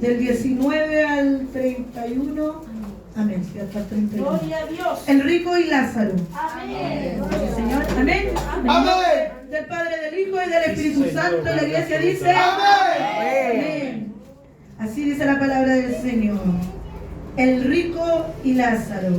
del 19 al 31. Amén. Sí, hasta el 31. Gloria a Dios. El rico y Lázaro. Amén. Señor, amén. Amén. Del Padre, del Hijo y del Espíritu Santo. La iglesia dice amén. Así dice la palabra del Señor. El rico y Lázaro.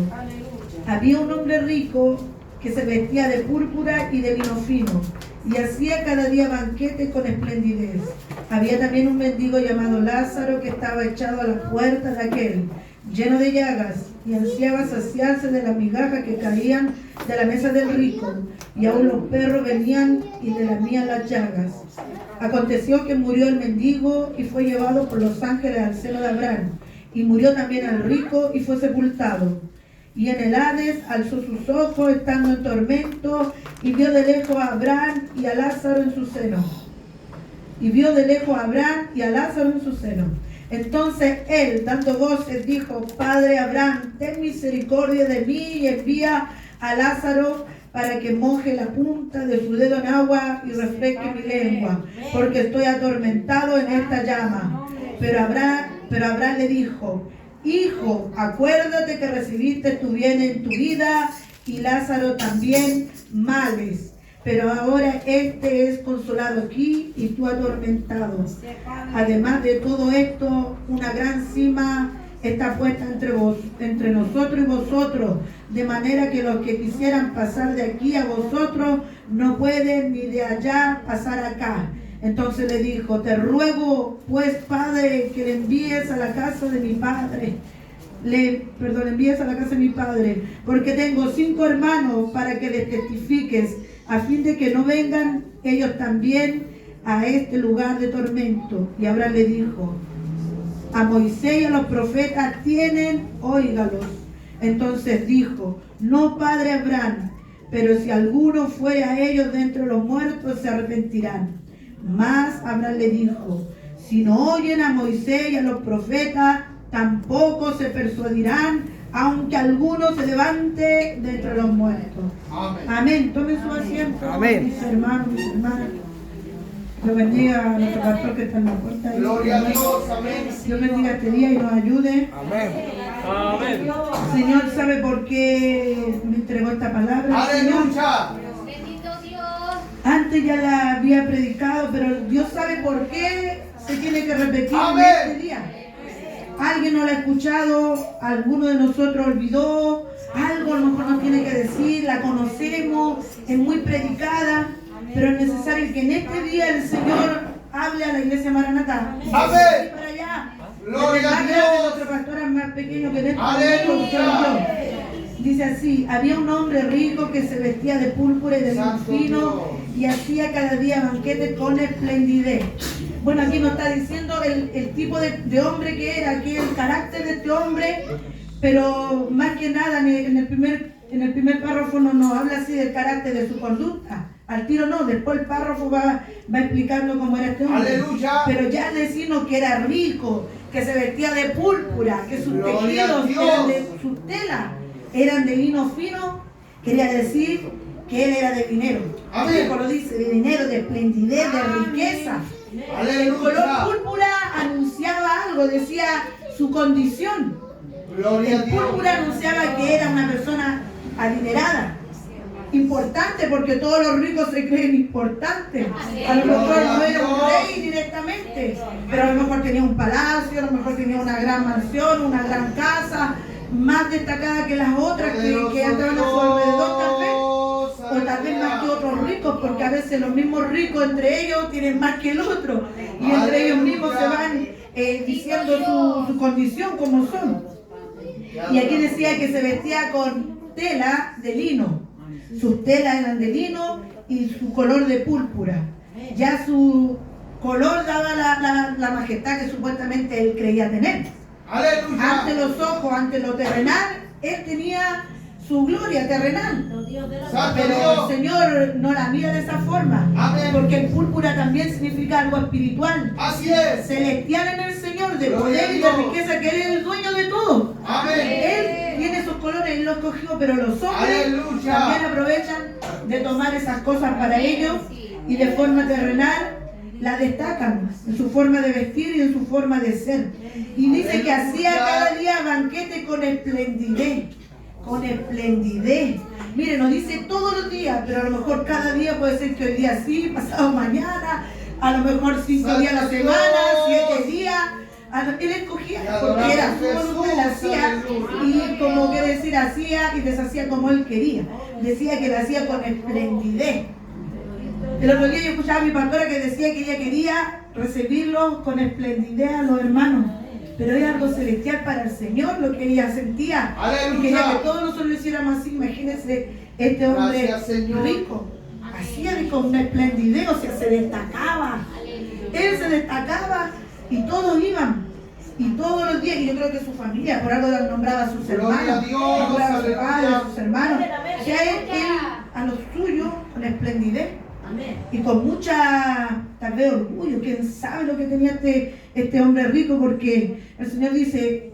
Había un hombre rico que se vestía de púrpura y de vino fino y hacía cada día banquetes con esplendidez. Había también un mendigo llamado Lázaro que estaba echado a las puertas de aquel, lleno de llagas, y ansiaba saciarse de las migajas que caían de la mesa del rico, y aún los perros venían y le lamían las llagas. Aconteció que murió el mendigo y fue llevado por los ángeles al seno de Abraham, y murió también el rico y fue sepultado. Y en el Hades alzó sus ojos estando en tormento y vio de lejos a Abraham y a Lázaro en su seno. Entonces él, dando voces, dijo: Padre Abraham, ten misericordia de mí y envía a Lázaro para que moje la punta de su dedo en agua y refresque mi lengua, porque estoy atormentado en esta llama. Pero Abraham le dijo: Hijo, acuérdate que recibiste tu bien en tu vida y Lázaro también males. Pero ahora este es consolado aquí y tú atormentado. Además de todo esto, una gran cima está puesta entre nosotros y vosotros, de manera que los que quisieran pasar de aquí a vosotros no pueden ni de allá pasar acá. Entonces le dijo: te ruego, pues, Padre, que le envíes a la casa de mi padre. Envíes a la casa de mi padre, porque tengo 5 hermanos, para que les testifiques, a fin de que no vengan ellos también a este lugar de tormento. Y Abraham le dijo: a Moisés y a los profetas tienen, óigalos. Entonces dijo: no, padre Abraham, pero si alguno fuere a ellos de entre los muertos, se arrepentirán. Mas Abraham le dijo: si no oyen a Moisés y a los profetas, tampoco se persuadirán, aunque alguno se levante de entre los muertos. Amén. Amén. Tomen su asiento, Amén. mis hermanos, mis hermanas. Dios bendiga a nuestro pastor que está en la puerta. Gloria a Dios. Amén. Dios bendiga este día y nos ayude. Amén. Amén. El Señor sabe por qué me entregó esta palabra. El Señor, Aleluya. Bendito Dios. antes ya la había predicado, pero Dios sabe por qué se tiene que repetir Amén. en este día. Alguien no la ha escuchado, alguno de nosotros olvidó, algo a lo mejor nos tiene que decir, la conocemos, es muy predicada, pero es necesario que en este día el Señor hable a la iglesia Maranatá. Amén. Para allá. Gloria a Más grande, Dios. nuestro pastor es más pequeño que en este Aleluya. momento, soy yo. Dice así: había un hombre rico que se vestía de púrpura y de lino Santo fino Dios. y hacía cada día banquetes con esplendidez. Bueno, aquí nos está diciendo el tipo de hombre que era, aquí el carácter de este hombre, pero más que nada en el primer párrafo no nos habla así del carácter de su conducta. Al tiro no, después el párrafo va explicando cómo era este hombre. Aleluya. Pero ya decirnos que era rico, que se vestía de púrpura, que sus Gloria a tejidos Dios. eran de sus telas, eran de lino fino, quería decir que él era de dinero. Amén. Rico lo dice, de dinero, de esplendidez, de riqueza. El color Aleluya. púrpura anunciaba algo, decía su condición. Gloria a El Dios. púrpura anunciaba que era una persona adinerada, importante, porque todos los ricos se creen importantes. A lo mejor no era un rey directamente, pero a lo mejor tenía un palacio, a lo mejor tenía una gran mansión, una gran casa, más destacada que las otras que andaban a su alrededor tal vez. O tal vez más que otros ricos, porque a veces los mismos ricos entre ellos tienen más que el otro, y entre ellos mismos se van diciendo su condición como son. Y aquí decía que se vestía con tela de lino. Sus telas eran de lino y su color de púrpura. Ya su color daba la majestad que supuestamente él creía tener. Aleluya. Ante los ojos, ante lo terrenal, él tenía su gloria terrenal. Santo Pero Dios. el Señor no la mira de esa forma. Amén. Porque el púrpura también significa algo espiritual. Así es. Celestial en el Señor, de Gloria poder a y de Dios. riqueza, que Él es el dueño de todo. Amén. Él tiene esos colores, Él los cogió, pero los hombres Aleluya. también aprovechan de tomar esas cosas para ellos y de forma terrenal la destacan en su forma de vestir y en su forma de ser. Y dice que hacía cada día banquete con esplendidez. Con esplendidez. Mire, nos dice todos los días, pero a lo mejor cada día puede ser que hoy día sí, pasado mañana, a lo mejor 5 días a la semana, 7 días. Él escogía porque era su voluntad, él hacía y como quiere decir, hacía y deshacía como él quería. Decía que lo hacía con esplendidez. El otro día yo escuchaba a mi pastora que decía que ella quería recibirlo con esplendidez a los hermanos. Pero era algo celestial para el Señor, lo que ella sentía. Y quería que todos nosotros lo hiciéramos así. Imagínense este hombre rico. Hacía con una esplendidez, o sea, se destacaba. Él se destacaba y todos iban. Y todos los días, y yo creo que su familia, por algo nombraba a sus hermanos. Nombraba a su padre, a sus hermanos. O sea, él a los suyos, con esplendidez. Y con mucha, tal vez, orgullo. Quién sabe lo que tenía este hombre rico, porque el Señor dice,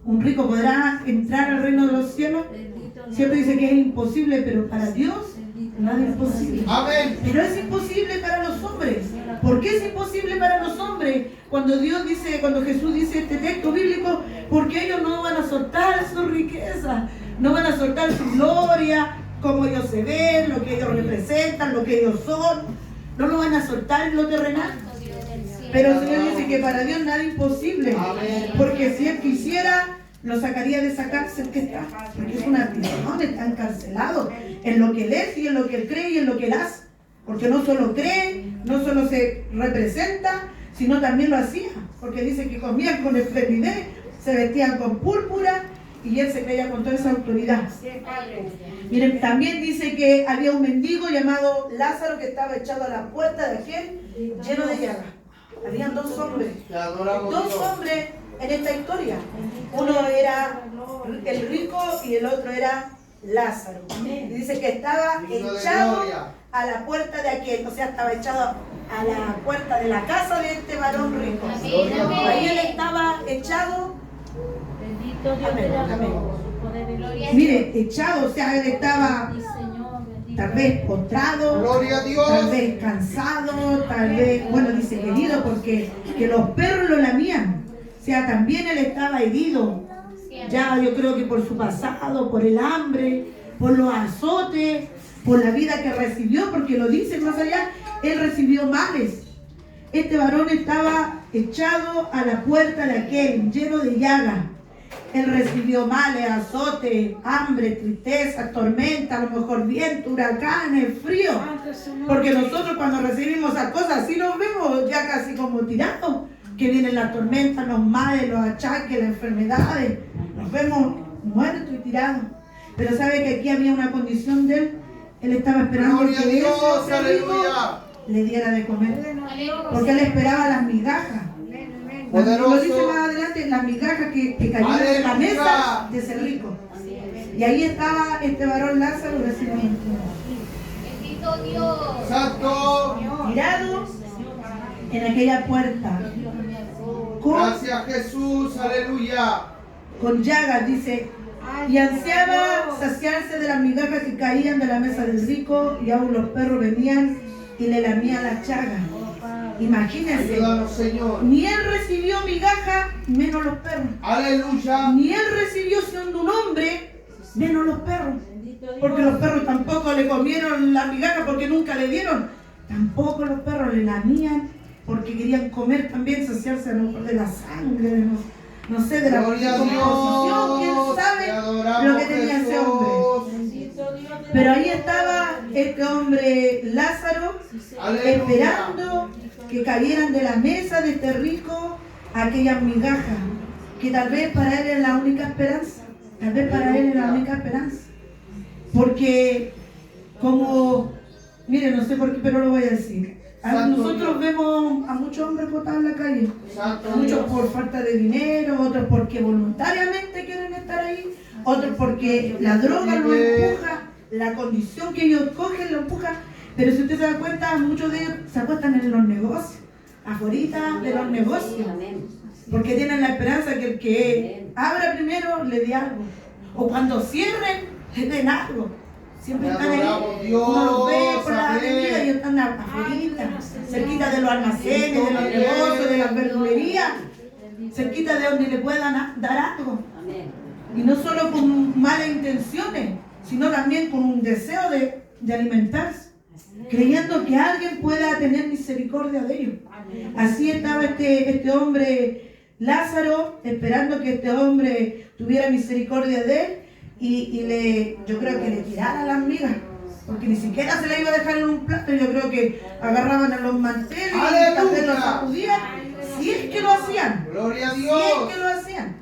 un rico podrá entrar al reino de los cielos. Siempre dice que es imposible, pero para Dios nada es imposible. Amén. Pero es imposible para los hombres. ¿Por qué es imposible para los hombres? Cuando Dios dice, cuando Jesús dice este texto bíblico, porque ellos no van a soltar su riqueza, no van a soltar su gloria, cómo ellos se ven, lo que ellos representan, lo que ellos son, no lo van a soltar en lo terrenal. Pero el Señor dice que para Dios nada es imposible, porque si Él quisiera, lo sacaría de esa cárcel que está, porque es una prisión, está encarcelado en lo que Él es y en lo que Él cree y en lo que Él hace, porque no solo cree, no solo se representa, sino también lo hacía, porque dice que comían con esplendidez, se vestían con púrpura, y él se creía con toda esa autoridad. Miren, también dice que había un mendigo llamado Lázaro que estaba echado a la puerta de aquel lleno de llagas. Habían dos hombres en esta historia. Uno era el rico y el otro era Lázaro. Y dice que estaba echado a la puerta de aquel, o sea, estaba echado a la puerta de la casa de este varón rico. Ahí él estaba echado. Mire, echado, o sea, él estaba tal vez postrado, tal vez cansado, tal vez, bueno, dice herido porque que los perros lo lamían. O sea, también él estaba herido, ya yo creo que por su pasado, por el hambre, por los azotes, por la vida que recibió, porque lo dice más allá, él recibió males. Este varón estaba echado a la puerta de aquel, lleno de llagas. Él recibió males, azotes, hambre, tristeza, tormenta, a lo mejor viento, huracanes, frío. Porque nosotros cuando recibimos esas cosas así nos vemos ya casi como tirados. Que vienen las tormentas, los males, los achaques, las enfermedades. Nos vemos muertos y tirados. Pero sabe que aquí había una condición de él. Él estaba esperando que ese rico le diera de comer. Porque él esperaba las migajas. Lo dice más adelante, las migajas que cayeron en la mesa de ese rico. Y ahí estaba este varón Lázaro recibiendo. Bendito Dios. Santo. Tirado en aquella puerta. Gracias Jesús, aleluya. Con llagas, dice. Y ansiaba saciarse de las migajas que caían de la mesa del rico, y aún los perros venían y le lamían las chagas. Imagínense, ayúdanos, Señor. Ni él recibió migaja, menos los perros. Aleluya. Ni él recibió siendo un hombre, menos los perros. Porque los perros tampoco le comieron la migaja porque nunca le dieron. Tampoco los perros le lamían porque querían comer también, saciarse a lo mejor de la sangre, no sé, de la composición. ¿Quién sabe lo que tenía ese hombre? Pero ahí estaba este hombre Lázaro, aleluya, esperando que cayeran de la mesa de este rico aquellas migajas, que tal vez para él era la única esperanza, tal vez para él era la única esperanza. Porque como, miren, no sé por qué, pero lo voy a decir. Nosotros vemos a muchos hombres botados en la calle, muchos por falta de dinero, otros porque voluntariamente quieren estar ahí, otros porque la droga los empuja, la condición que ellos cogen los empuja. Pero si usted se da cuenta, muchos de ellos se acuestan en los negocios, afuera de los negocios, porque tienen la esperanza que el que abra primero le dé algo, o cuando cierren le den algo. Siempre Te están ahí. adoramos, Dios. Uno los ve por la Amén. avenida y están afuera, cerquita de los almacenes, de los negocios, de las verdulerías, cerquita de donde le puedan dar algo. Y no solo con malas intenciones, sino también con un deseo de alimentarse, creyendo que alguien pueda tener misericordia de ellos. Así estaba este hombre Lázaro, esperando que este hombre tuviera misericordia de él yo creo que le tirara las migas, porque ni siquiera se le iba a dejar en un plato. Yo creo que agarraban a los manteles y tal vez los sacudían, si es que lo hacían. Gloria a Si Dios. es que lo hacían.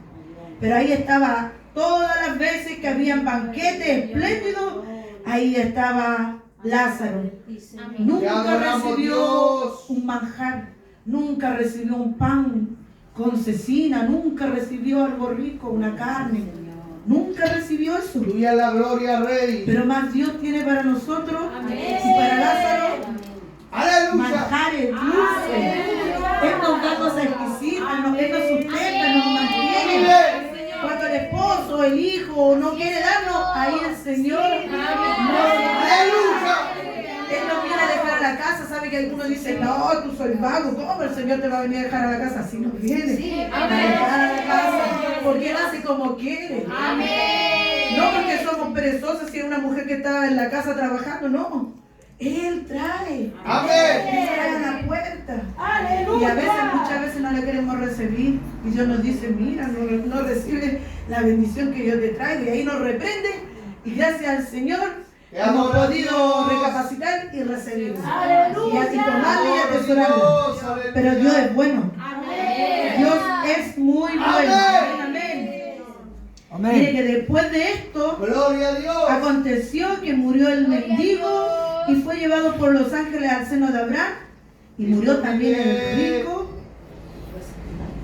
Pero ahí estaba, todas las veces que habían banquetes espléndidos, ahí estaba Lázaro. Te Nunca adoramos, recibió Dios. un manjar, nunca recibió un pan con cecina, nunca recibió algo rico, una carne. Nunca recibió eso. Tuya la gloria, Rey. Pero más Dios tiene para nosotros y para Lázaro Aleluya. manjares dulces. Él nos da cosas exquisitas, Él nos sustenta, nos mantiene. Cuando el esposo, el hijo no quiere darnos, ahí el Señor Aleluya. Él nos viene a dejar a la casa. Sabe que algunos dicen, no, tú soy vago, ¿cómo el Señor te va a venir a dejar a la casa? Así nos viene a dejar a la casa, porque Él hace como quiere. No porque somos perezosas y es una mujer que está en la casa trabajando, no. Él trae. Amén. Él trae a la puerta. Y a veces, muchas veces no le queremos recibir. Y Dios nos dice, mira, no recibe la bendición que yo te traigo. Y ahí nos reprende. Y gracias al Señor Te hemos adoro, podido Dios. recapacitar y recibirlo. Aleluya. Y así tomarlo y atesorarlo. Dios, aleluya. Pero Dios es bueno. Dios es muy bueno. Amén. Amén. Mire que después de esto Gloria a Dios. aconteció que murió el mendigo y fue llevado por los ángeles al seno de Abraham, y murió también el rico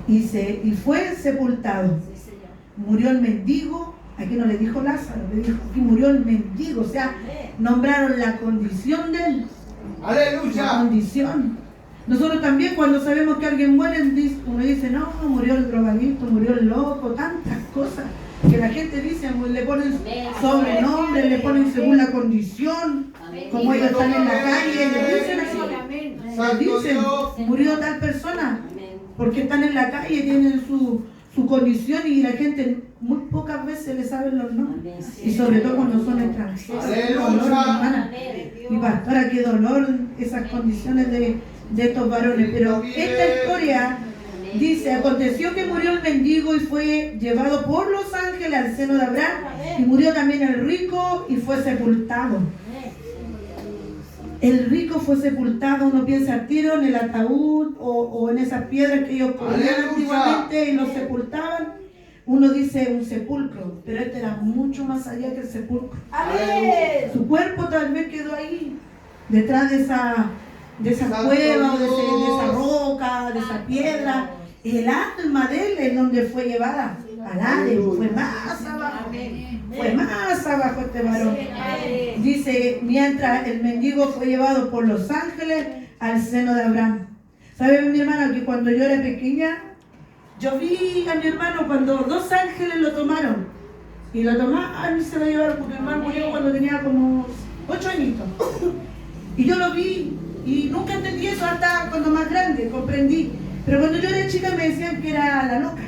y fue sepultado. Murió el mendigo, aquí no le dijo Lázaro, le dijo que murió el mendigo, o sea, nombraron la condición de él. La Aleluya. condición. Nosotros también cuando sabemos que alguien muere, uno dice, no, murió el drogadicto, murió el loco, tantas cosas que la gente dice, le ponen sobrenombre, le ponen según la condición, como ellos están en la calle, le dicen así. Les Santo dicen, Dios. murió tal persona, porque están en la calle, tienen su condición y la gente muy pocas veces le saben los nombres. Y sobre todo cuando son extranjeros. Qué dolor, Aleluya. hermana. Y pastora, qué dolor esas condiciones de estos varones. Pero esta historia dice, aconteció que murió el mendigo y fue llevado por los ángeles al seno de Abraham, y murió también el rico y fue sepultado. El rico fue sepultado, uno piensa al tiro en el ataúd o en esas piedras que ellos ponían Aleluya. antiguamente y los sepultaban. Uno dice un sepulcro, pero este era mucho más allá que el sepulcro. Aleluya. Su cuerpo tal vez quedó ahí, detrás de esa Santo cueva o de Dios. esa roca, de esa piedra. El alma de él es donde fue llevada al Hades, fue más abajo. Fue más abajo este varón. Dice, mientras el mendigo fue llevado por los ángeles al seno de Abraham. ¿Sabe mi hermano que cuando yo era pequeña, yo vi a mi hermano cuando dos ángeles lo tomaron? Y lo tomaron y se lo llevaron porque mi hermano murió cuando tenía como 8 añitos. Y yo lo vi y nunca entendí eso hasta cuando más grande, comprendí. Pero cuando yo era chica me decían que era la loca.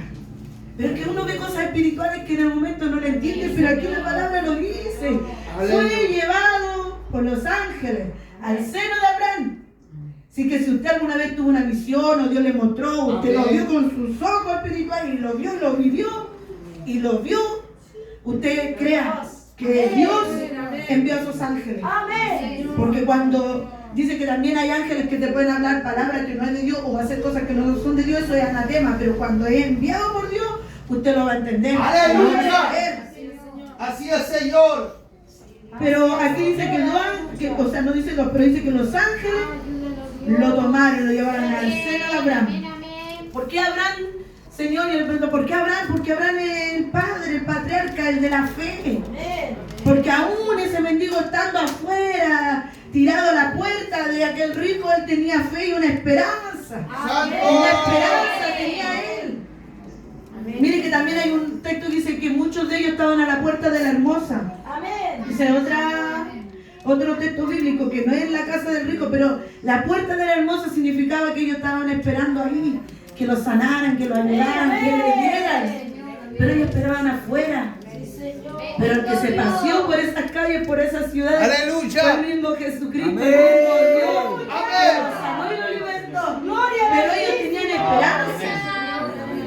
Pero es que uno ve cosas espirituales que en el momento no le entiende, pero aquí la palabra lo dice. Fue llevado por los ángeles al seno de Abraham. Así que si usted alguna vez tuvo una visión o Dios le mostró, usted lo vio con sus ojos espirituales y lo vio y lo vivió y lo vio, usted crea que Dios envió a esos ángeles. Porque cuando dice que también hay ángeles que te pueden hablar palabras que no es de Dios o hacer cosas que no son de Dios, eso es anatema, pero cuando es enviado por Dios, usted lo va a entender. Aleluya. Lo va a entender. Así es, Señor. Pero aquí dice que o sea, no dice los, pero dice que los ángeles lo tomaron, lo llevaron al seno de Abraham. ¿Por qué Abraham, Señor? Y le pregunto, ¿por qué Abraham? Porque Abraham es el padre, el patriarca, el de la fe. Porque aún ese mendigo estando afuera, tirado a la puerta de aquel rico, él tenía fe y una esperanza. Una esperanza tenía él. Mire que también hay un texto que dice que muchos de ellos estaban a la puerta de la hermosa. Dice otra Otro texto bíblico que no es la casa del rico, pero la puerta de la hermosa significaba que ellos estaban esperando ahí, que lo sanaran, que lo ayudaran, que le dieran. Pero ellos esperaban afuera. Pero el que se paseó por esas calles, por esas ciudades, Aleluya. fue el mismo Jesucristo, Amén. el mismo Dios, que Amén. los sanó y los libertó. Pero ellos tenían esperanza.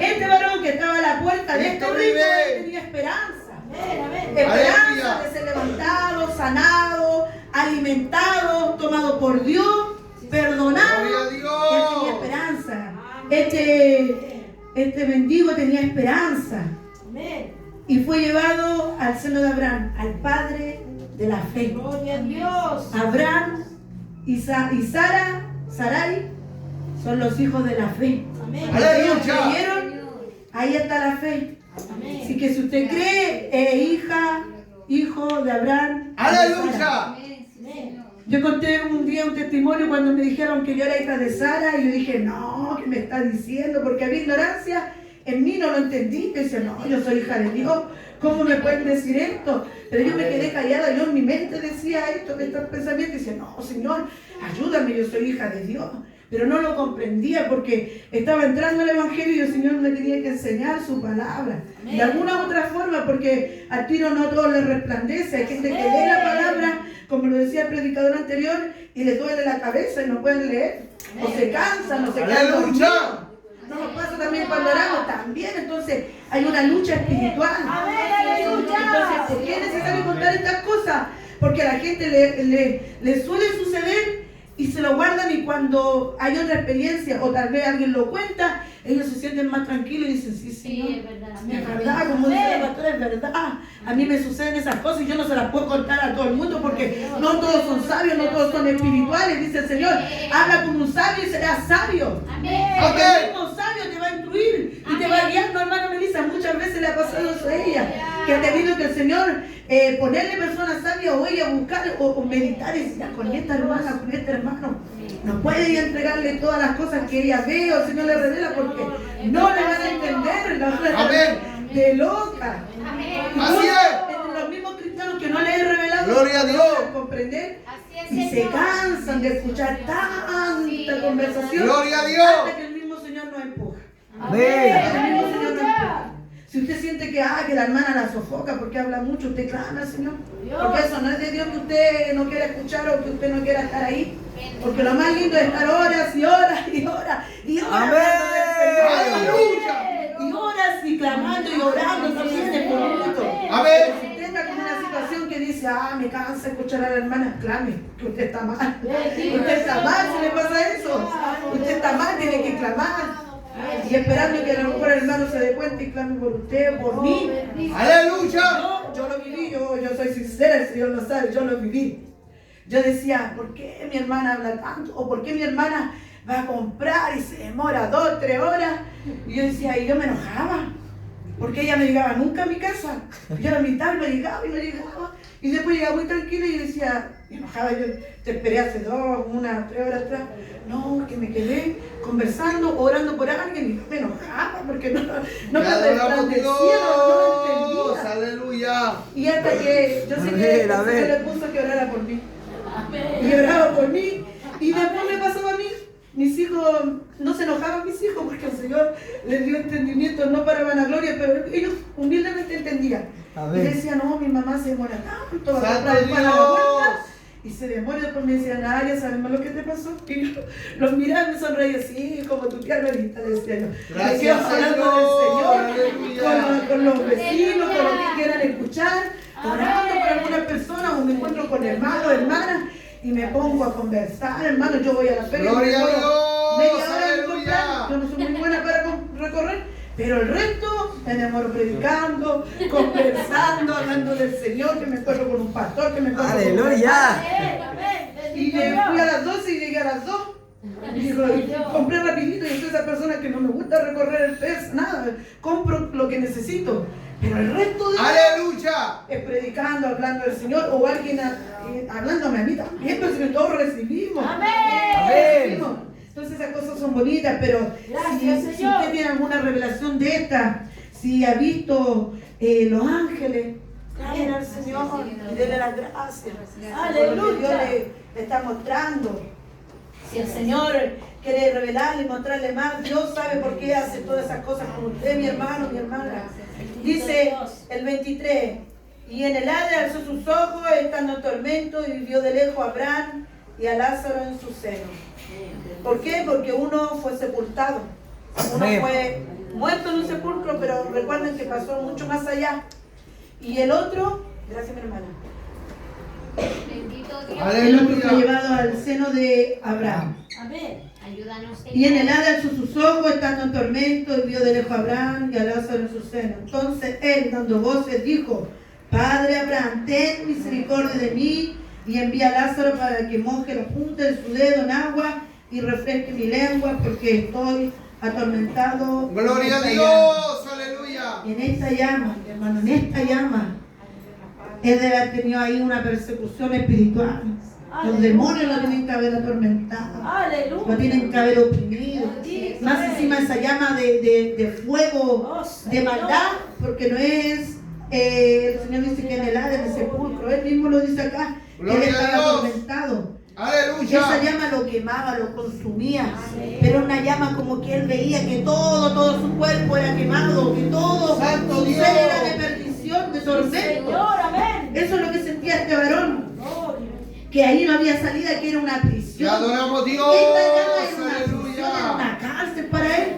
Este varón que estaba a la puerta de este rico, él tenía esperanza. Esperanza de ser levantado, sanado, alimentado, tomado por Dios, perdonado. Gloria a Dios. Él tenía esperanza. Este mendigo tenía esperanza. Y fue llevado al seno de Abraham, al padre de la fe. Gloria a Dios. Abraham y Sarai son los hijos de la fe. Amén. Porque ellos Aleluya. creyeron, ahí está la fe. Amén. Así que si usted cree, hijo de Abraham. Aleluya. Amén, sí, Señor. Yo conté un día un testimonio cuando me dijeron que yo era hija de Sara y yo dije, no, ¿qué me está diciendo? Porque había ignorancia, en mí no lo entendí. Yo decía, no, yo soy hija de Dios, ¿cómo me pueden decir esto? Pero yo me quedé callada, yo en mi mente decía esto, estos pensamientos, y decía, no, Señor, ayúdame, yo soy hija de Dios. Pero no lo comprendía porque estaba entrando al Evangelio y el Señor me tenía que enseñar su palabra. De alguna otra forma, porque al tiro no todo le resplandece. Hay gente que lee la palabra, como lo decía el predicador anterior, y le duele la cabeza y no pueden leer. O se cansan, o se quedan Aleluya. dormidos. No nos pasa también cuando oramos también. Entonces hay una lucha espiritual. Entonces, ¿por qué es necesario contar estas cosas? Porque a la gente le suele suceder y se lo guardan, y cuando hay otra experiencia o tal vez alguien lo cuenta, ellos se sienten más tranquilos y dicen, sí, Señor, Sí, es verdad. es verdad, como dice el pastor, es verdad. A mí me suceden esas cosas y yo no se las puedo contar a todo el mundo porque no todos son sabios, no todos son espirituales. Dice el Señor, habla como un sabio y serás sabio. Amén. Porque el mismo sabio te va a instruir y te va guiando, hermana Melissa. Muchas veces le ha pasado eso a ella, que ha tenido que el Señor ponerle personas sabias o ella buscar o meditar y decir, con esta hermana, con este hermano, no puede ella entregarle todas las cosas que ella ve o el Señor le revela porque no le van a entender, la van a Amén. de loca. Amén. Así es. Entre los mismos cristianos que no le he revelado, Gloria a Dios. no pueden comprender. Así es, Y se Señor. cansan de escuchar tanta conversación Gloria a Dios. hasta que el mismo Señor nos empuja. Amén. Hasta que el mismo Señor nos empuja. Si usted siente que la hermana la sofoca porque habla mucho, usted clama al Señor. Porque eso no es de Dios que usted no quiera escuchar o que usted no quiera estar ahí. Porque lo más lindo es estar horas y horas y horas y horas. Amén. hablando del Señor. Aleluya. Y horas y clamando y orando también de por minuto. Amén. Pero si usted está con una situación que dice, me cansa escuchar a la hermana, clame, que usted está mal. Usted está mal si le pasa eso. Usted está mal, tiene que clamar. Y esperando que a lo mejor el hermano se dé cuenta y clame por usted, por mí. Aleluya. Yo lo viví, yo soy sincera, el Señor lo sabe, yo lo viví. Yo decía, ¿por qué mi hermana habla tanto? ¿O por qué mi hermana va a comprar y se demora 2, 3 horas? Y yo decía, y yo me enojaba, porque ella no llegaba nunca a mi casa. Yo la mitad no llegaba y no llegaba. Y después llegaba muy tranquila y yo decía, me enojaba, yo te esperé hace 2, 1, 3 horas atrás. No, que me quedé conversando, orando por alguien y yo me enojaba porque no me resplandecía, no lo entendía. Aleluya. Y hasta que yo sé que el Amén, Señor le puso que orara por mí. Y oraba por mí. Y después me pasaba a mí. Mis hijos, no se enojaban mis hijos porque el Señor les dio entendimiento, no para vanagloria, pero ellos humildemente entendían. Amén. Y decían, no, mi mamá se demora tanto, va a Santo comprar el pan a la Dios. vuelta. Y se demora, y después me decían, ya sabemos lo que te pasó. Y yo los miraba y me sonreía, sí, como tu tía Lolita, decía yo. Gracias, Me quedo hablando del Señor, Aleluya. con los vecinos, con los que quieran escuchar, orando por algunas personas, o me encuentro con hermanos, hermanas, y me pongo a conversar, hermano, yo voy a la feria, Gloria y a me Dios. demoro media hora en Aleluya. comprar, yo no soy muy buena para recorrer. Pero el resto me demoro predicando, conversando, hablando del Señor, que me encuentro con un pastor, que me encuentro con un Aleluya. y me fui a las 12 y llegué a las 2. Y digo, y compré rapidito y soy esa persona que no me gusta recorrer el pez, nada, compro lo que necesito. Pero el resto de Aleluya. es predicando, hablando del Señor, o alguien hablándome a mí también, pero si todos recibimos. Recibimos. Entonces esas cosas son bonitas, pero si usted tiene alguna revelación de esta, si ha visto los ángeles, Clamen al Señor y denle las gracias. Aleluya. Por lo que Dios le está mostrando. Si el Señor quiere revelarle y mostrarle más, Dios sabe por qué hace todas esas cosas con usted, mi hermano, mi hermana. Dice el 23, y en el Hades alzó sus ojos, estando en tormento, y vio de lejos a Abraham y a Lázaro en su seno. ¿Por qué? Porque uno fue sepultado. Uno fue muerto en un sepulcro, pero recuerden que pasó mucho más allá. Y el otro, gracias mi hermana, Bendito Dios. el otro Aleluya. fue llevado al seno de Abraham. Amén. Ayúdanos, Señor. Y en el Hades alzó sus ojos, estando en tormento, y vio de lejos a Abraham y a Lázaro en su seno. Entonces él, dando voces, dijo: Padre Abraham, ten misericordia de mí, y envía a Lázaro para que moje la punta de su dedo en agua y refresque mi lengua, porque estoy atormentado. Gloria a en esta Dios. Aleluya. llama. En esta llama, mi hermano, en esta llama. Él debe haber tenido ahí una persecución espiritual. Los demonios lo tienen que haber atormentado. Aleluya. Lo tienen que haber oprimido. Más encima esa llama de fuego, de maldad, porque no es, el Señor dice que en el Hades, en el sepulcro, Él mismo lo dice acá, que Él Gloria a estaba Dios. atormentado. Aleluya. Esa llama lo quemaba, lo consumía, pero una llama como que Él veía que todo su cuerpo era quemado, que todo Santo su Dios. ser era de perdición, de tormento. Señor, amén. Eso es lo que sentía este varón, Gloria. que ahí no había salida, que era una Te prisión. adoramos Dios. Esta llama era una prisión, era Aleluya. una cárcel para él.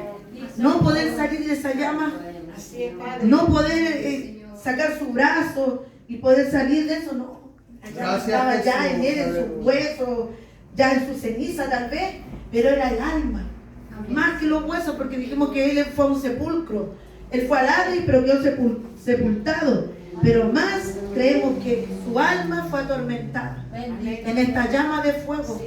No poder salir de esa llama, Así es, Padre. no poder sacar su brazo y poder salir de eso, no. La llama Gracias, estaba ya Jesús. en él, en sus huesos, ya en su ceniza tal vez, pero era el alma. Más que los huesos, porque dijimos que él fue a un sepulcro. Él fue al Hades, pero quedó sepultado. Pero más creemos que su alma fue atormentada Bendito. en esta llama de fuego.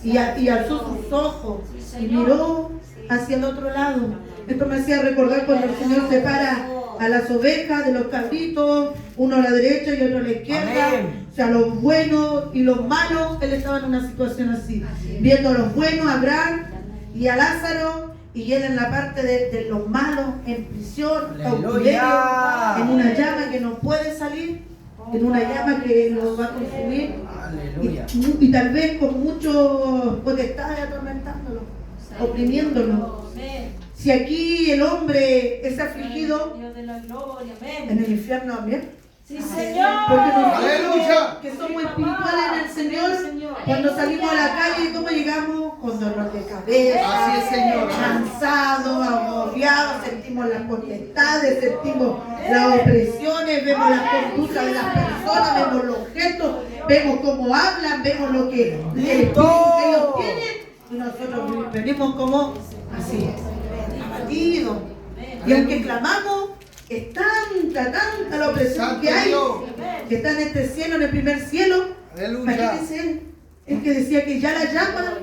Y alzó sus ojos y miró hacia el otro lado. Esto me hacía recordar cuando el Señor separa a las ovejas de los cabritos, uno a la derecha y otro a la izquierda. Amén. O sea, los buenos y los malos. Él estaba en una situación así, viendo a los buenos, a Abraham y a Lázaro, y él en la parte de los malos, en prisión, cautiverio, Aleluya. en una llama que no puede salir, en una llama que lo va a consumir. Aleluya. Y tal vez con muchos potestades atormentándolo, oprimiéndolo. Amén. Si aquí el hombre es afligido, Dios de la gloria, en amén. el infierno también. Sí, Señor. Porque nosotros Aleluya. que somos espirituales en el Señor, cuando salimos a la calle, ¿cómo llegamos? Con dolor de cabeza, Así es, Señor. cansados, agobiados, sentimos las potestades, sentimos las opresiones, vemos las conductas de las personas, vemos los gestos, vemos cómo hablan, vemos lo que el espíritu que ellos tienen, y nosotros venimos como así, abatidos. Y aunque clamamos, es tanta la opresión que hay, que está en este cielo, en el primer cielo. Aleluya. Imagínense él, el que decía que ya la llama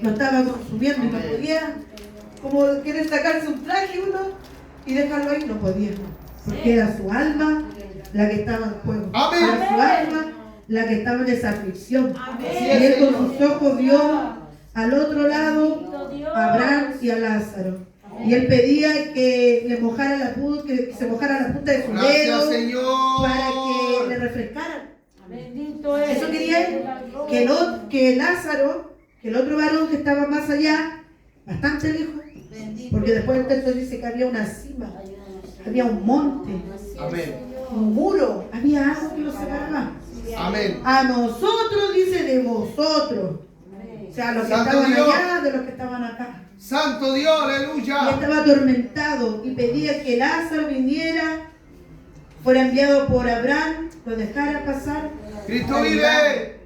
lo estaba consumiendo y no podía, como querer sacarse un traje uno y dejarlo ahí, no podía, porque era su alma la que estaba en juego, Amén. era su alma la que estaba en esa aflicción. Amén. Y él con sus ojos vio al otro lado a Abraham y a Lázaro. Y él pedía que le mojara que se mojara la punta de su Gracias, dedo Señor. para que le refrescaran. Bendito es. Eso quería él, que Lázaro, que el otro varón que estaba más allá, bastante lejos, porque después el texto dice que había una cima, había un monte, Amén. un muro, había algo que los separaba. Amén. A nosotros, dice, de vosotros. O sea, los que Santo estaban Dios. allá, de los que estaban acá. Santo Dios. Y Aleluya. estaba atormentado y pedía que Lázaro viniera, fuera enviado por Abraham, lo dejara pasar. Cristo vive.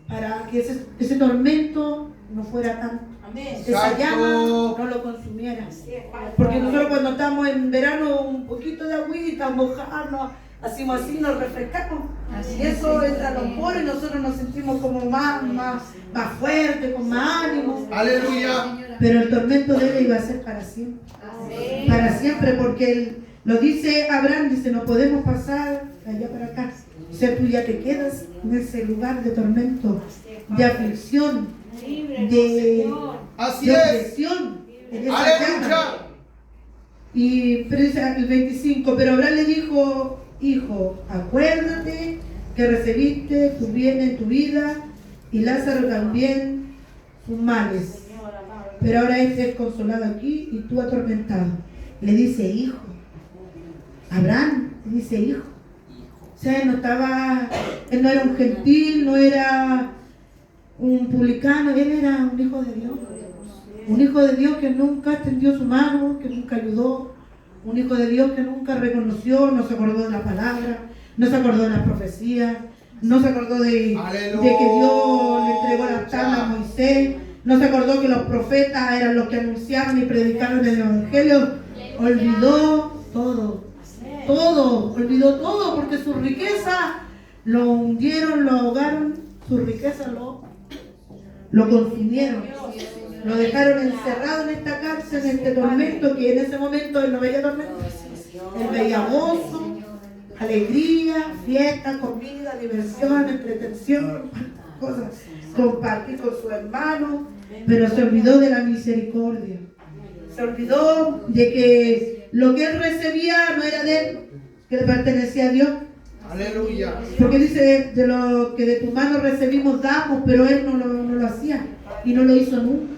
Para que ese tormento no fuera tanto. Amén. Esa Santo. llama no lo consumiera. Porque nosotros cuando estamos en verano, un poquito de agüita, mojarnos, hacemos así, nos refrescamos. Y eso entra a los poros y nosotros nos sentimos como más fuertes, con más ánimo. Aleluya. Pero el tormento de él iba a ser para siempre. Para siempre, porque él lo dice Abraham, dice, no podemos pasar de allá para acá. O sea, tú ya te quedas en ese lugar de tormento, de aflicción, de Así es. opresión, en esa llama. Aleluya. Pero dice el 25, pero Abraham le dijo, hijo, acuérdate que recibiste tu bien en tu vida y Lázaro también sus males. Pero ahora este es consolado aquí y tú atormentado. Le dice hijo. Abraham le dice hijo. O sea, él no era un gentil, no era un publicano, él era un hijo de Dios. Un hijo de Dios que nunca extendió su mano, que nunca ayudó. Un hijo de Dios que nunca reconoció, no se acordó de la palabra, no se acordó de las profecías, no se acordó de que Dios le entregó las tablas a Moisés, no se acordó que los profetas eran los que anunciaban y predicaban el evangelio. Olvidó todo, olvidó todo, porque su riqueza lo hundieron, lo ahogaron, su riqueza lo consumieron. Lo dejaron encerrado en esta cárcel, en este tormento, que en ese momento él no veía tormento. Él veía gozo, alegría, fiesta, comida, diversión, entretención, cosas, compartir con su hermano, pero se olvidó de la misericordia. Se olvidó de que lo que él recibía no era de él, que le pertenecía a Dios. Aleluya. Porque dice, de lo que de tu mano recibimos damos, pero él no lo hacía y no lo hizo nunca.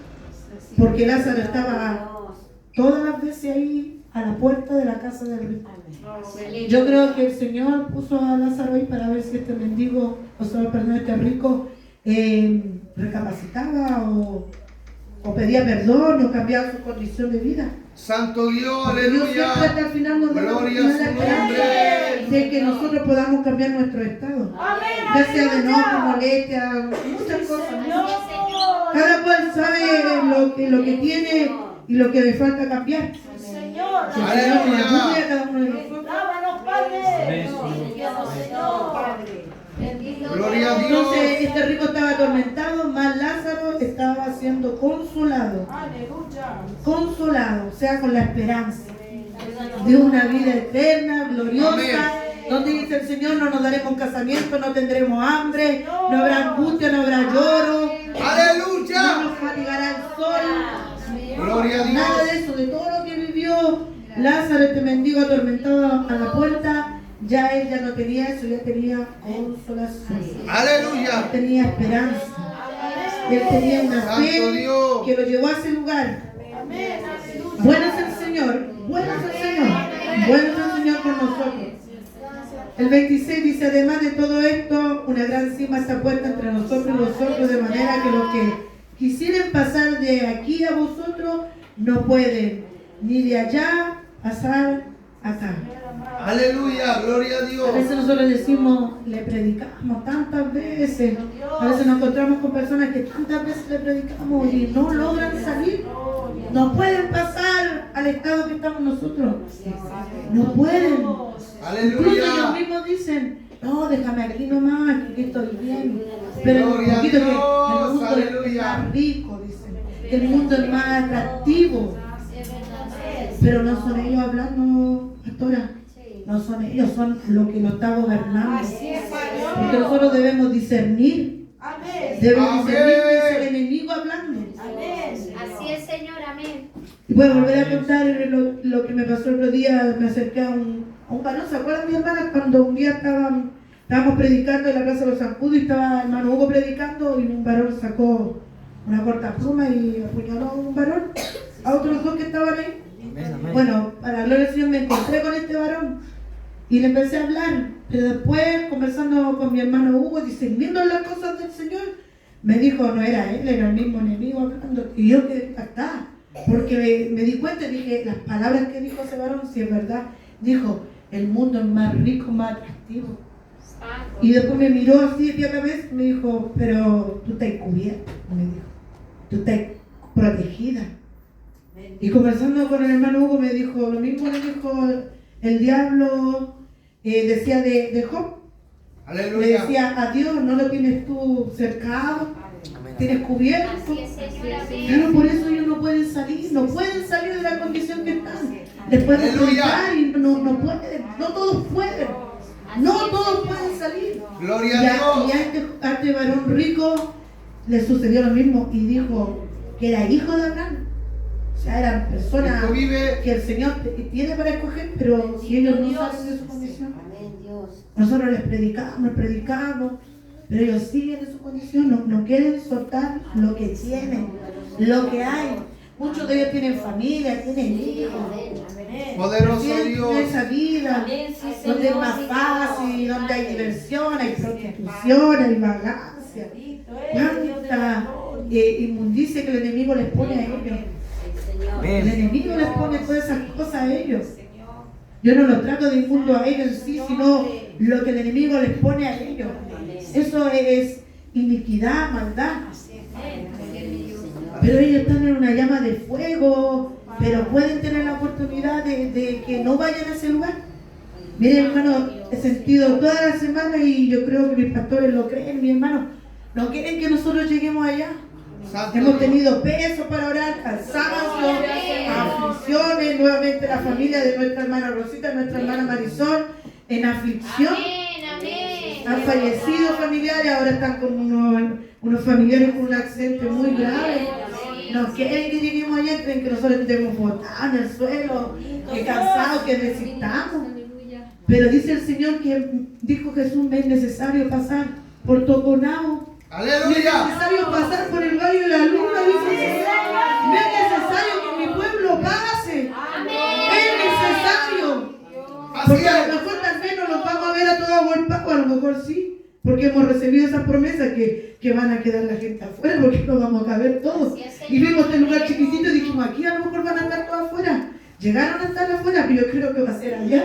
Porque Lázaro estaba todas las veces ahí a la puerta de la casa del rico. Yo creo que el Señor puso a Lázaro ahí para ver si este mendigo, este rico, recapacitaba o pedía perdón o cambiaba su condición de vida. Santo Dios, Porque Dios aleluya. siempre hasta el final nos da Gloria la a su esperanza nombre. de que nosotros podamos cambiar nuestro estado. Ya sea de enojo, molestia, muchas cosas. ¿no? Cada cual sabe lo que tiene y lo que le falta cambiar. Señor. Que el Señor nos Aleluya. ayude a cada uno de nosotros. Lávanos, Padre. Gloria a Dios. Entonces este rico estaba atormentado, más Lázaro estaba siendo consolado. Aleluya. Consolado, o sea, con la esperanza de una vida eterna, gloriosa, Amén. donde dice el Señor, no nos daremos casamiento, no tendremos hambre, no habrá angustia, no habrá lloro, no Aleluya. nos fatigará el sol. Gloria a Nada Dios. de eso, de todo lo que vivió Lázaro, este mendigo atormentado a la puerta, ya él ya no tenía eso, ya tenía consolación. Aleluya. Él tenía esperanza. Él tenía una Santo fe Dios. que lo llevó a ese lugar. Amén. Aleluya. Bueno es el Señor, bueno es el Señor, bueno es el Señor con nosotros. El 26 dice, además de todo esto, una gran cima está puesta entre nosotros y vosotros, de manera que los que quisieran pasar de aquí a vosotros, no pueden, ni de allá pasar acá. Aleluya. Gloria a A Dios. veces nosotros decimos, le predicamos tantas veces, a veces nos encontramos con personas que tantas veces le predicamos y no logran salir, no pueden pasar al estado que estamos nosotros, no pueden. Incluso ellos Aleluya. mismos dicen, no, déjame aquí nomás, que aquí estoy bien. Pero un Gloria a poquito que el Dios, mundo es aleluya. más rico, dicen, que el mundo es más atractivo. Pero no son ellos hablando, pastora. No son ellos, son lo que nos está gobernando. Así es, Porque Señor. nosotros debemos discernir. Amén. Debemos Amén. discernir que es el enemigo hablando. Amén. Así es, Señor, amén. Y voy a volver a contar lo que me pasó el otro día. Me acerqué a un varón. ¿Se acuerdan, mi hermana? Cuando un día estábamos predicando en la casa de los Zancudos y estaba el hermano Hugo predicando y un varón sacó una corta pluma y apuñaló a un varón, a otros dos que estaban ahí. Bueno, para la gloria del Señor me encontré con este varón y le empecé a hablar, pero después conversando con mi hermano Hugo, discerniendo las cosas del Señor, me dijo, no era él, era el mismo enemigo hablando, y yo quedé impactada, porque me di cuenta y dije, las palabras que dijo ese varón, si es verdad, dijo, el mundo es más rico, más atractivo, y después me miró así de pie a cabeza y me dijo, pero tú estás cubierta, me dijo, tú estás protegida. Y conversando con el hermano Hugo me dijo, lo mismo le dijo el diablo, decía de Job. Le Aleluya. decía a Dios, no lo tienes tú cercado, tienes cubierto. Así es, Señor, amén. Claro, por eso ellos no pueden salir de la condición que están. Les pueden Aleluya. predicar y no pueden, no todos pueden. No todos pueden salir. Gloria a Y Dios. a este varón rico le sucedió lo mismo y dijo que era hijo de Abraham. O sea, eran personas Cristo vive. que el Señor tiene para escoger, pero si ellos no salen de su condición, nosotros les predicamos, pero ellos siguen en su condición, no quieren soltar lo que tienen, lo que hay. Muchos de ellos tienen familia, tienen hijos. Poderoso Tienen Dios. esa vida donde es más fácil, donde hay diversión, hay prostitución, hay vagancia. Cuánta inmundicia que el enemigo les pone a ellos. El enemigo les pone todas esas cosas a ellos. Yo no los trato de inmundo a ellos en sí, sino lo que el enemigo les pone a ellos. Eso es iniquidad, maldad. Pero ellos están en una llama de fuego, pero pueden tener la oportunidad de que no vayan a ese lugar. Miren, hermano, he sentido toda la semana y yo creo que mis pastores lo creen, mi hermano. No quieren que nosotros lleguemos allá. Santo Hemos Dios. tenido peso para orar, cansancio, aflicciones, nuevamente la familia de nuestra hermana Rosita, nuestra hermana Marisol, en aflicción. Amén, amén. Han fallecido familiares, ahora están con unos familiares con un accidente muy grave. No quieren que lleguemos allá, creen que nosotros estemos botados en el suelo, que cansados, que necesitamos. Pero dice el Señor que dijo Jesús, me es necesario pasar por Toconao. Me es Aleluya. necesario pasar por el valle de la luna, dice el Señor. Me es necesario que mi pueblo pase. Es necesario. Así Porque a lo es. mejor tal vez no los vamos a ver a todos golpeados, a lo mejor sí. Porque hemos recibido esas promesas que van a quedar la gente afuera, porque no vamos a caber todos. Y vimos este lugar chiquitito y dijimos, aquí a lo mejor van a estar todos afuera. Llegaron a estar afuera, pero yo creo que va a ser allá.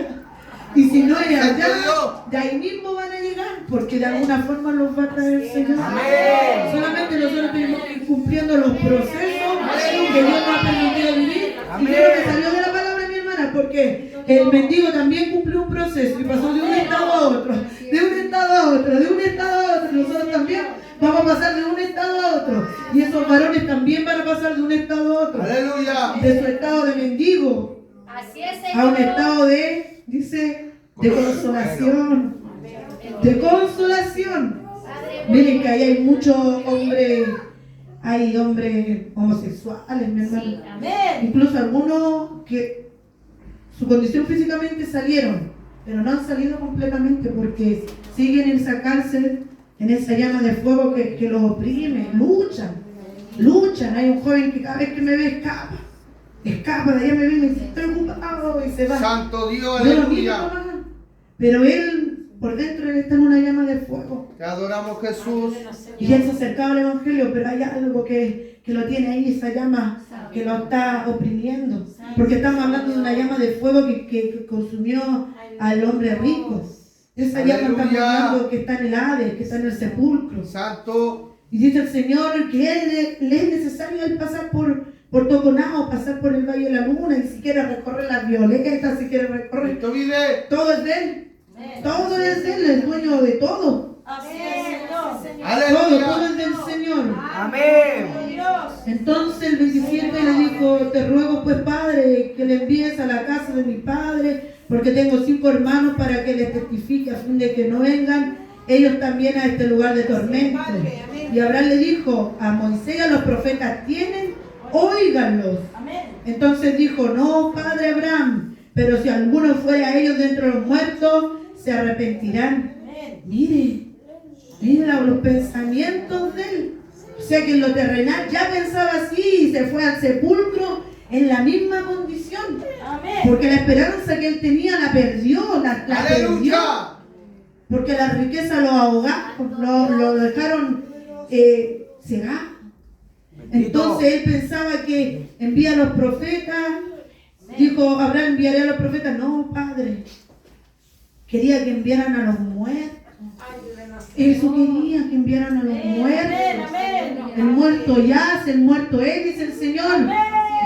Y si no es allá, de ahí mismo van a llegar, porque de alguna forma los va a traer el Señor. Amén. Solamente nosotros tenemos que ir cumpliendo los procesos que Dios nos ha permitido vivir. Y creo que salió de la palabra, mi hermana, porque el mendigo también cumplió un proceso y pasó de un estado a otro, de un estado a otro, de un estado a otro. Nosotros también vamos a pasar de un estado a otro. Y esos varones también van a pasar de un estado a otro. Aleluya. De su estado de mendigo Así es, a un Señor. estado de, dice, de consolación. De consolación. Miren que ahí hay muchos hombres, hay hombres homosexuales, mi hermano. Sí, amén. Incluso algunos que su condición físicamente salieron, pero no han salido completamente porque siguen en esa cárcel, en esa llama de fuego que los oprime, luchan. Hay un joven que cada vez que me ve escapa, de allá me ve y me dice, estoy ocupado y se va. Santo Dios. Yo lo miro Aleluya. nomás, pero él, por dentro, él está en una llama de fuego. Te adoramos, Jesús. Y él se acercaba al Evangelio, pero hay algo que lo tiene ahí, esa llama que lo está oprimiendo. Porque estamos hablando de una llama de fuego que consumió al hombre rico. Esa llama estamos Aleluya. hablando que está en el Hades, que está en el sepulcro. Santo. Y dice el Señor que le es necesario él pasar por Toconao, pasar por el Valle de la Luna, y si quiere recorrer las violetas, si quiere recorrer, Cristo vive. todo es de él. Todo es de él, es dueño de todo. Así es, Señor. Todo es Aleluya. del Señor. Amén. Dios. Entonces el 27 le dijo, te ruego pues Padre, que le envíes a la casa de mi Padre, porque tengo 5 hermanos para que les testifique a fin de que no vengan ellos también a este lugar de tormento. Y Abraham le dijo, a Moisés y a los profetas tienen, óiganlos. Amén. Entonces dijo, no, Padre Abraham, pero si alguno fuere a ellos de entre los muertos, se arrepentirán. Amén. Mire los pensamientos de él. O sea que en lo terrenal ya pensaba así y se fue al sepulcro en la misma condición. Amén. Porque la esperanza que él tenía la perdió, la perdió. Aleluya. Porque la riqueza lo ahogaron, lo dejaron cegar. Entonces él pensaba que envía a los profetas. Dijo, Abraham, enviaré a los profetas. No, Padre. Quería que enviaran a los muertos. Eso quería, que enviaran a los muertos. Amén. El muerto yace, el muerto es, dice el Señor.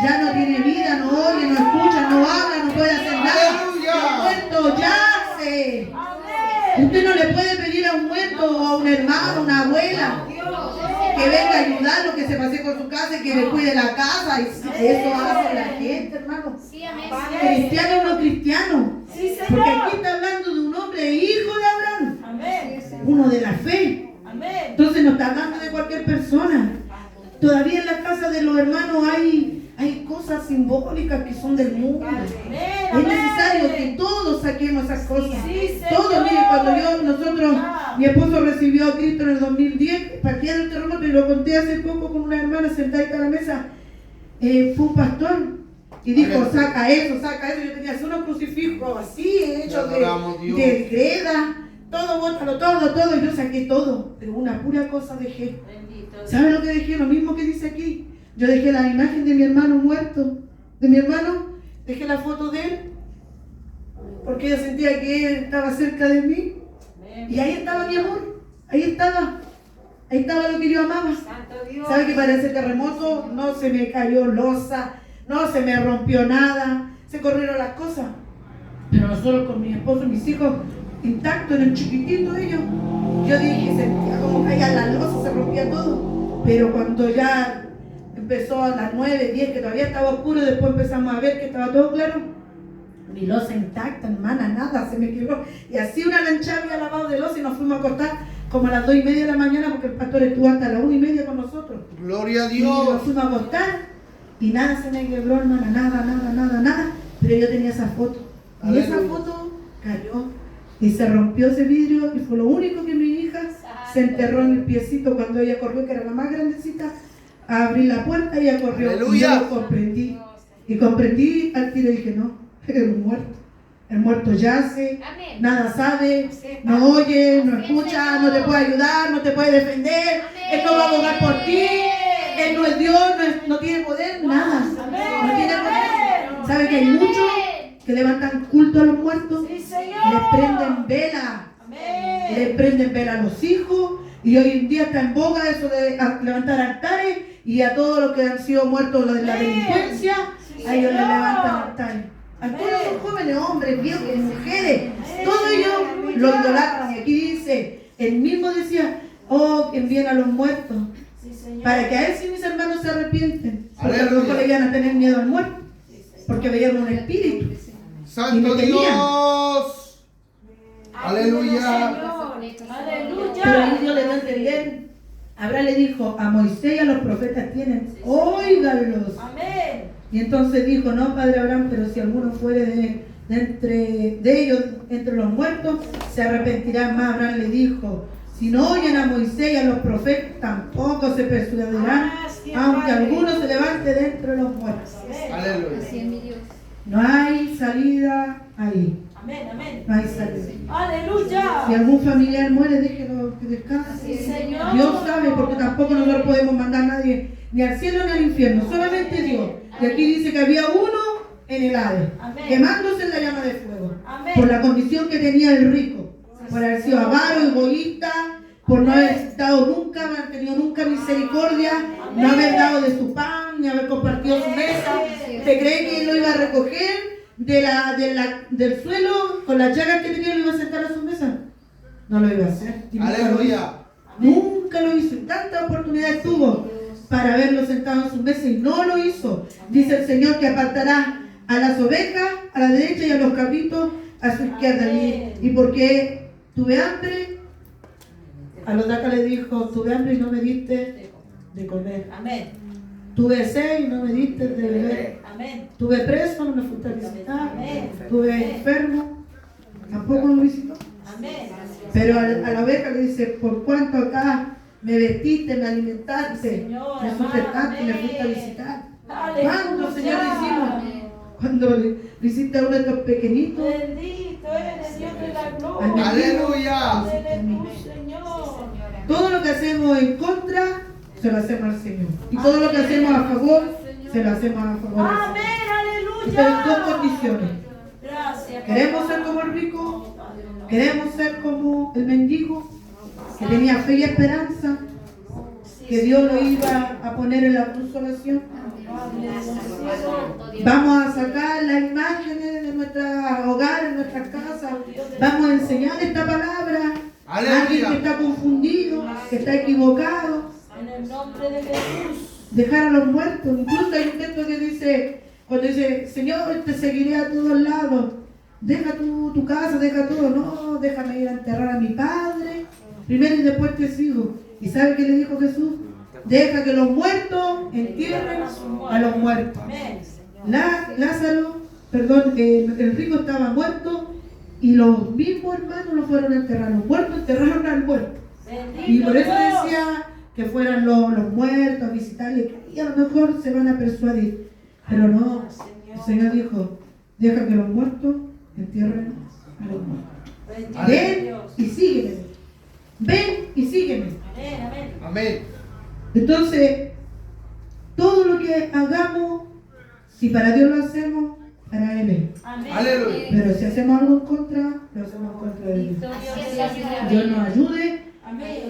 Ya no tiene vida, no oye, no escucha, no habla, no puede hacer nada. Aleluya. El muerto yace. Amén. Usted no le puede pedir a un muerto o a un hermano, una abuela, que venga a ayudarlo, que se pase con su casa y que le cuide la casa. Y eso hace la gente, hermano. Sí, amén. Cristiano o no cristiano. Sí, Porque Señor. aquí está hablando de un hombre hijo de Abraham, Amén. uno de la fe. Amén. Entonces no está hablando de cualquier persona. Todavía en la casa de los hermanos hay cosas dinámicas que son del mundo. Es necesario que todos saquemos esas cosas. Sí, Todos, Señor. mire, cuando nosotros, mi esposo recibió a Cristo en el 2010, partía del terremoto, y lo conté hace poco con una hermana sentadita a la mesa, fue un pastor. Y dijo, saca eso. Yo tenía unos crucifijos así, hechos de greda, todo, bótalo, todo. Y yo saqué todo, pero una pura cosa dejé. ¿Sabe lo que dejé? Lo mismo que dice aquí. Yo dejé la imagen de mi hermano muerto, dejé la foto de él, porque yo sentía que él estaba cerca de mí. Y ahí estaba mi amor, ahí estaba lo que yo amaba. ¿Sabe que para ese terremoto no se me cayó losa, no se me rompió nada, se corrieron las cosas? Pero nosotros con mi esposo y mis hijos intactos, en el chiquitito ellos, yo dije, sentía como caía la losa, se rompía todo. Pero cuando ya empezó a las 9, 10, que todavía estaba oscuro, después empezamos a ver que estaba todo claro, mi losa intacta, hermana, nada, se me quebró. Y así una lancha había lavado de losa y nos fuimos a acostar como a las 2:30 de la mañana, porque el pastor estuvo hasta las 1:30 con nosotros. Gloria a Y nos Dios. fuimos a acostar y nada se me quebró, hermana, nada. Pero yo tenía esa foto. Y Aleluya. esa foto cayó y se rompió ese vidrio, y fue lo único que mi hija se enterró en el piecito cuando ella corrió, que era la más grandecita, a abrir la puerta y ella corrió. Aleluya. Y yo lo comprendí. Y comprendí al tiro y dije, no, era un muerto. El muerto yace, Amén. nada sabe, no oye, no escucha, no te puede ayudar, no te puede defender, Él no va a abogar por ti, Él no es Dios, no tiene poder, nada. No tiene poder. ¿Sabe que hay muchos que levantan culto a los muertos? Sí, Señor. Les prenden vela. Amén. Le prenden vela a los hijos, y hoy en día está en boga eso de levantar altares, y a todos los que han sido muertos de la delincuencia, Sí, a ellos les Señor. levantan altares. A todos los jóvenes, hombres, viejos, mujeres, todos ellos lo idolatran. Y aquí dice, él mismo decía, oh, que envíen a los muertos, Sí, Señor. para que a él sí mis hermanos se arrepienten. Porque a lo Aleluya. mejor le iban a tener miedo al muerto, porque veían un espíritu. Santo Y me temían. Dios. Aleluya. Pero ahí Dios le dio a entender. Abraham le dijo a Moisés y a los profetas tienen, óiganlos. Amén. Y entonces dijo, no, padre Abraham, pero si alguno fuere de ellos, entre los muertos, se arrepentirá más. Abraham le dijo, si no oyen a Moisés y a los profetas, tampoco se persuadirán, aunque alguno se levante de entre los muertos. Aleluya. Así es mi Dios. No hay salida ahí, Amén, amén. no hay salida. Aleluya. Si algún familiar muere, déjelo que descanse. Sí, Señor. Dios sabe, porque tampoco nosotros podemos mandar a nadie ni al cielo ni al infierno, solamente Dios. Y aquí dice que había uno en el Hades, Amén. quemándose en la llama de fuego, Amén. por la condición que tenía el rico, por haber sido avaro, egoísta, por no haber dado nunca, no haber tenido nunca misericordia, no haber dado de su pan, ni haber compartido su mesa. ¿Usted cree que él lo iba a recoger del suelo con las llagas que tenía, lo iba a sentar a su mesa? No lo iba a hacer. Y nunca lo hizo. Aleluya. Nunca lo hizo. Y tanta oportunidad tuvo para haberlo sentado en su mesa y no lo hizo. Dice el Señor que apartará a las ovejas a la derecha y a los cabritos a su izquierda. Y porque tuve hambre, a los de acá le dijo, tuve hambre y no me diste de comer. Amén. Tuve sed y no me diste de beber. Amén. Tuve preso, no me fuiste a visitar. Amén. Tuve enfermo, tampoco me visitó. Amén. Pero a la oveja le dice, por cuanto acá me vestiste, me alimentaste, Señor, me sustentaste, me fuiste a amén. visitar. Aleluya. ¿Cuándo, Señor, lo hicimos? Cuando le hiciste a uno de estos pequeñitos, Bendito eres Dios de la gloria. Amén. Aleluya. Eres tú, Señor. todo lo que hacemos en contra, se lo hacemos al Señor. Y todo lo que hacemos a favor, se lo hacemos a favor del Amén. Señor. Estas son dos Aleluya. condiciones. Gracias. Queremos ser como el rico, queremos ser como el mendigo, que tenía fe y esperanza, que Dios lo iba a poner en la consolación. Vamos a sacar las imágenes de nuestros hogares, de nuestras casas. Vamos a enseñar esta palabra a alguien que está confundido, que está equivocado. En el nombre de Jesús. Dejar a los muertos. Incluso hay un texto que dice, cuando dice, Señor, te seguiré a todos lados. Deja tu casa, deja todo. No, déjame ir a enterrar a mi padre. Primero y después te sigo. ¿Y sabe qué le dijo Jesús? Deja que los muertos entierren a los muertos. Amén. El rico estaba muerto y los mismos hermanos lo fueron a enterrar. Los muertos enterraron al muerto. Y por eso decía que fueran los muertos a visitarle, y a lo mejor se van a persuadir. Pero no, el Señor dijo, deja que los muertos entierren a los muertos. Ven y sígueme. Ven y sígueme. Amén. Entonces, todo lo que hagamos, si para Dios lo hacemos, para Él es. Aleluya. Pero si hacemos algo en contra, lo hacemos en contra de Dios. Dios nos ayude,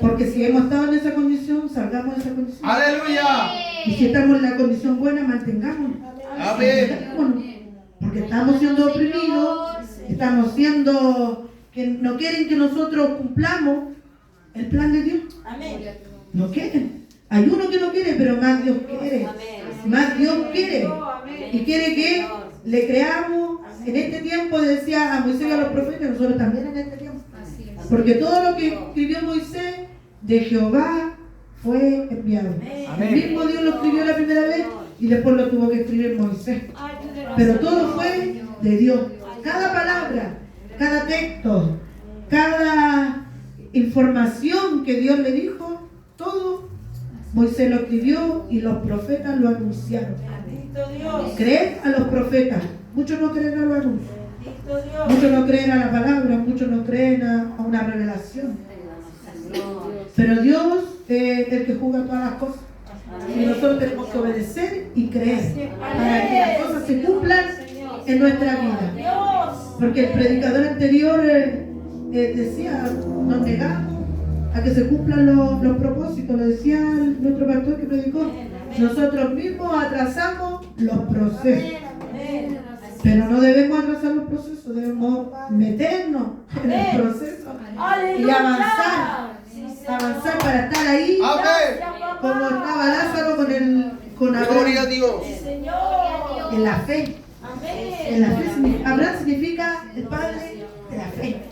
porque si hemos estado en esa condición, salgamos de esa condición. Aleluya. Y si estamos en la condición buena, mantengámonos. Amén. Mantengámonos. Porque estamos siendo oprimidos, estamos siendo que no quieren que nosotros cumplamos el plan de Dios. No quieren. Hay uno que no quiere, pero más Dios quiere. Más Dios quiere. Y quiere que le creamos. En este tiempo decía a Moisés y a los profetas, nosotros también en este tiempo. Porque todo lo que escribió Moisés de Jehová fue enviado. El mismo Dios lo escribió la primera vez y después lo tuvo que escribir Moisés. Pero todo fue de Dios. Cada palabra, cada texto, cada información que Dios le dijo, todo Moisés lo escribió y los profetas lo anunciaron. Creed a los profetas. Muchos no creen a los anuncios. Muchos no creen a la palabra, muchos no creen a una revelación. Pero Dios es el que juzga todas las cosas. Y nosotros tenemos que obedecer y creer para que las cosas se cumplan en nuestra vida. Porque el predicador anterior decía, nos negamos a que se cumplan los propósitos. Lo decía nuestro pastor que predicó. Nosotros mismos atrasamos los procesos. Pero no debemos atrasar los procesos, debemos meternos en el proceso y avanzar para estar ahí. Como estaba Lázaro con Abraham. Gloria a Dios. En la fe. En la fe. Abraham significa el padre de la fe.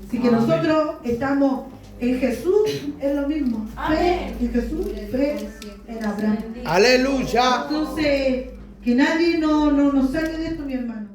Así que nosotros estamos en Jesús, es lo mismo. Fe en Jesús, fe en Abraham. Aleluya. Entonces, que nadie nos saque de esto, mi hermano.